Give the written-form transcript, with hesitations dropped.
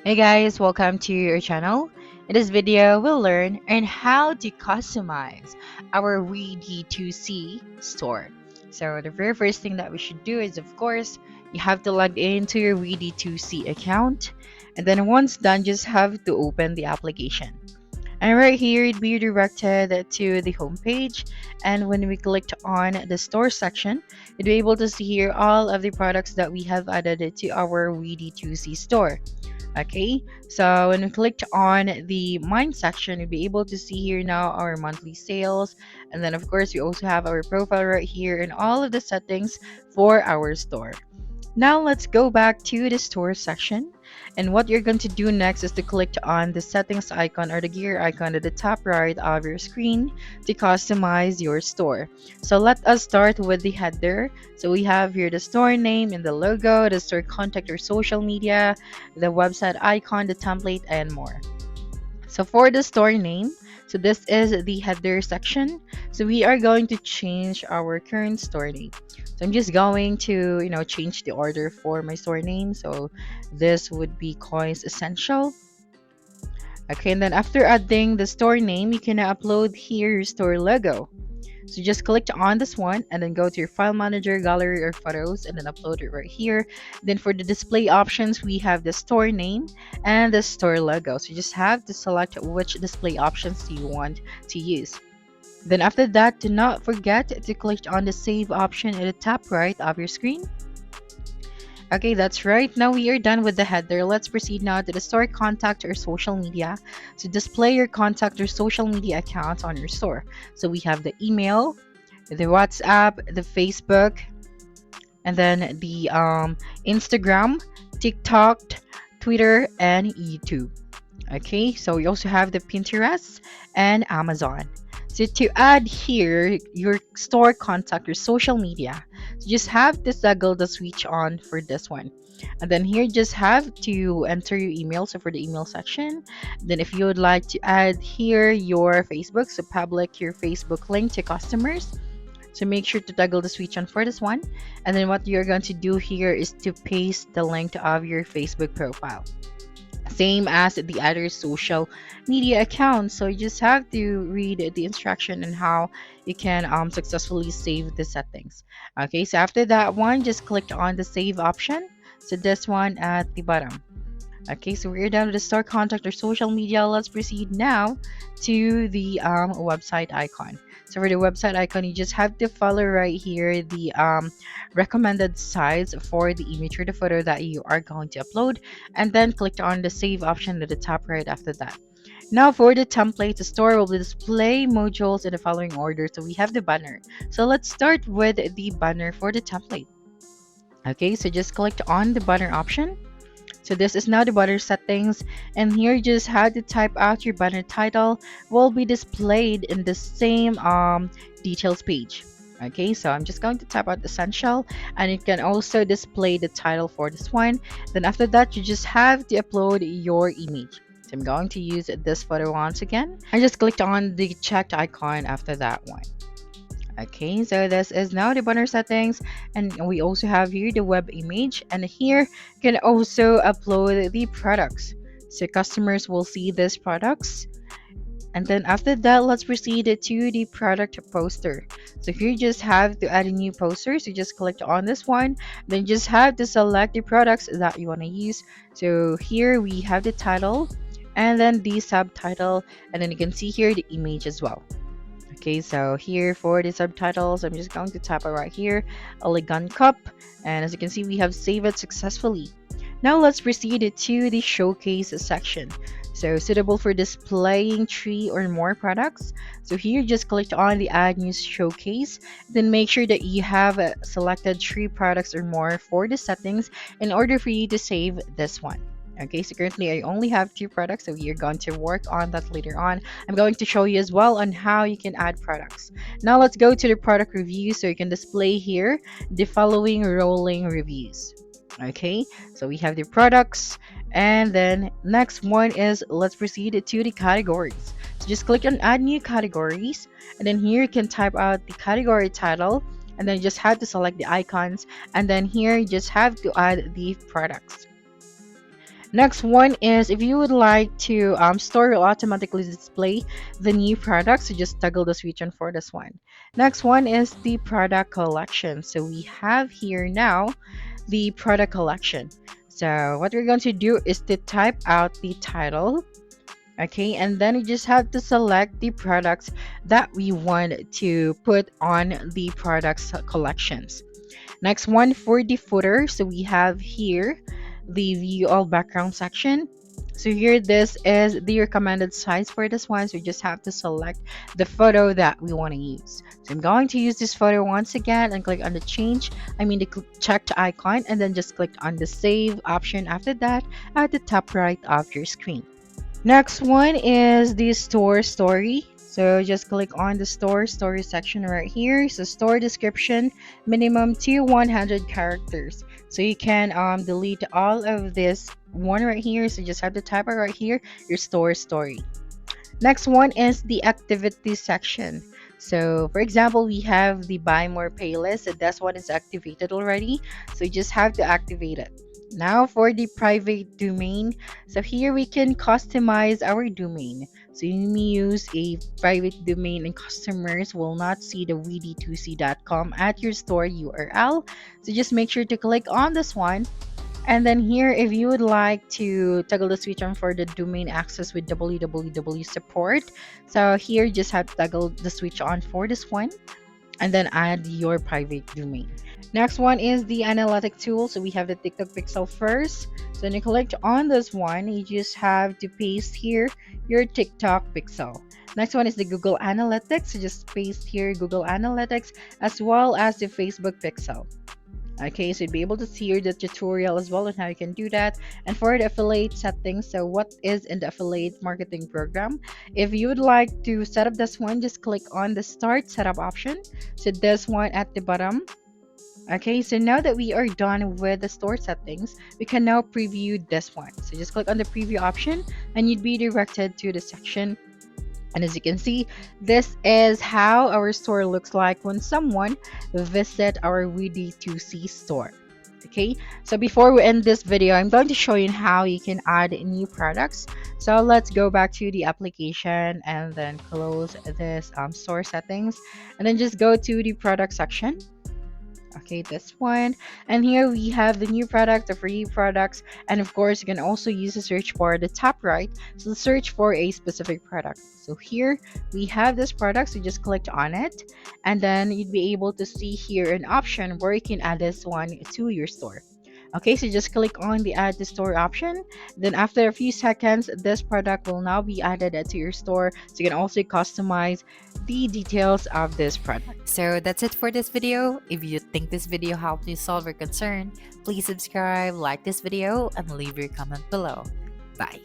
Hey guys, welcome to our channel. In this video, we'll learn on how to customize our WeD2C store. So the very first thing that we should do is, of course, you have to log into your WeD2C account. And then once done, just have to open the application. And right here, it'd be redirected to the home page. And when we clicked on the store section, you'd be able to see here all of the products that we have added to our WeD2C store. Okay, so when we clicked on the mine section, you'll be able to see here now our monthly sales, and then of course we also have our profile right here and all of the settings for our store. Now let's go back to the store section, and what you're going to do next is to click on the settings icon or the gear icon at the top right of your screen to customize your store. So let us start with the header. So we have here the store name and the logo, the store contact or social media, the website icon, the template, and more. So for the store name, so this is the header section. So we are going to change our current store name. So I'm just going to, change the order for my store name. So this would be Coins Essential. Okay, and then after adding the store name, you can upload here your store logo. So just click on this one and then go to your file manager, gallery, or photos, and then upload it right here. Then for the display options, we have the store name and the store logo. So you just have to select which display options do you want to use. Then after that, do not forget to click on the save option at the top right of your screen. Okay, that's right. Now we are done with the header. Let's proceed now to the store contact or social media. So display your contact or social media accounts on your store. So we have the email, the WhatsApp, the Facebook, and then the Instagram, TikTok, Twitter, and YouTube. Okay, so we also have the Pinterest and Amazon. So to add here your store contact, your social media, so just have to toggle the switch on for this one. And then here just have to enter your email. So for the email section, then if you would like to add here your Facebook, so public your Facebook link to customers. So make sure to toggle the switch on for this one. And then what you're going to do here is to paste the link of your Facebook profile. Same as the other social media accounts. So you just have to read the instruction on how you can successfully save the settings. Okay, so after that one, just click on the save option. So this one at the bottom. Okay, so we're down to the store contact or social media. Let's proceed now to the website icon. So for the website icon, you just have to follow right here the recommended size for the image or the photo that you are going to upload, and then click on the save option at the top right after that. Now for the template, the store will display modules in the following order. So we have the banner. So let's start with the banner for the template. Okay, so just click on the banner option. So this is now the banner settings, and here you just have to type out your banner title will be displayed in the same details page. Okay, so I'm just going to type out essential, and you can also display the title for this one. Then after that, you just have to upload your image. So I'm going to use this photo once again. I just clicked on the checked icon after that one. Okay, so this is now the banner settings, and we also have here the web image, and here you can also upload the products, so customers will see these products. And then after that, let's proceed to the product poster. So here you just have to add a new poster. So just click on this one, then just have to select the products that you want to use. So here we have the title and then the subtitle, and then you can see here the image as well. Okay, so here for the subtitles, I'm just going to tap it right here, elegant cup, and as you can see, we have saved it successfully. Now let's proceed to the showcase section. So suitable for displaying 3 or more products. So here just click on the add new showcase, then make sure that you have selected 3 products or more for the settings in order for you to save this one. Okay, so currently I only have 2 products, so we are going to work on that later on. I'm going to show you as well on how you can add products. Now let's go to the product review, so you can display here the following rolling reviews. Okay, so we have the products, and then next one is let's proceed to the categories. So just click on add new categories, and then here you can type out the category title, and then you just have to select the icons, and then here you just have to add the products. Next one is if you would like to store or automatically display the new products, so just toggle the switch on for this one. Next one is the product collection. So we have here now the product collection. So what we're going to do is to type out the title. Okay, and then you just have to select the products that we want to put on the products collections. Next one for the footer. So we have here the view all background section. So here this is the recommended size for this one. So you just have to select the photo that we want to use. So I'm going to use this photo once again and click on the checked icon, and then just click on the save option after that at the top right of your screen. Next one is the store story. So just click on the store story section right here. So store description minimum to 100 characters. So you can delete all of this one right here. So you just have to type it right here, your store story. Next one is the activity section. So for example, we have the buy more playlist. So that's what is activated already. So you just have to activate it. Now for the private domain. So here we can customize our domain. So you may use a private domain and customers will not see the WeD2C.com at your store URL. So just make sure to click on this one. And then here, if you would like to toggle the switch on for the domain access with www support, so here you just have to toggle the switch on for this one and then add your private domain. Next one is the analytic tool. So we have the TikTok pixel first. So when you click on this one, you just have to paste here your TikTok pixel. Next one is the Google Analytics. So just paste here Google Analytics as well as the Facebook pixel. Okay, so you'd be able to see here the tutorial as well on how you can do that. And for the affiliate settings, so what is in the affiliate marketing program? If you would like to set up this one, just click on the start setup option. So this one at the bottom. Okay, so now that we are done with the store settings, we can now preview this one. So just click on the preview option and you'd be directed to the section. And as you can see, this is how our store looks like when someone visit our WeD2C store. Okay, so before we end this video, I'm going to show you how you can add new products. So let's go back to the application and then close this store settings and then just go to the product section. Okay, this one, and here we have the new product, the free products, and of course you can also use the search bar at the top right to search for a specific product. So here we have this product, so just click on it and then you'd be able to see here an option where you can add this one to your store. Okay, so just click on the add to store option. Then after a few seconds, this product will now be added to your store. So you can also customize the details of this product. So that's it for this video. If you think this video helped you solve your concern, please subscribe, like this video, and leave your comment below. Bye.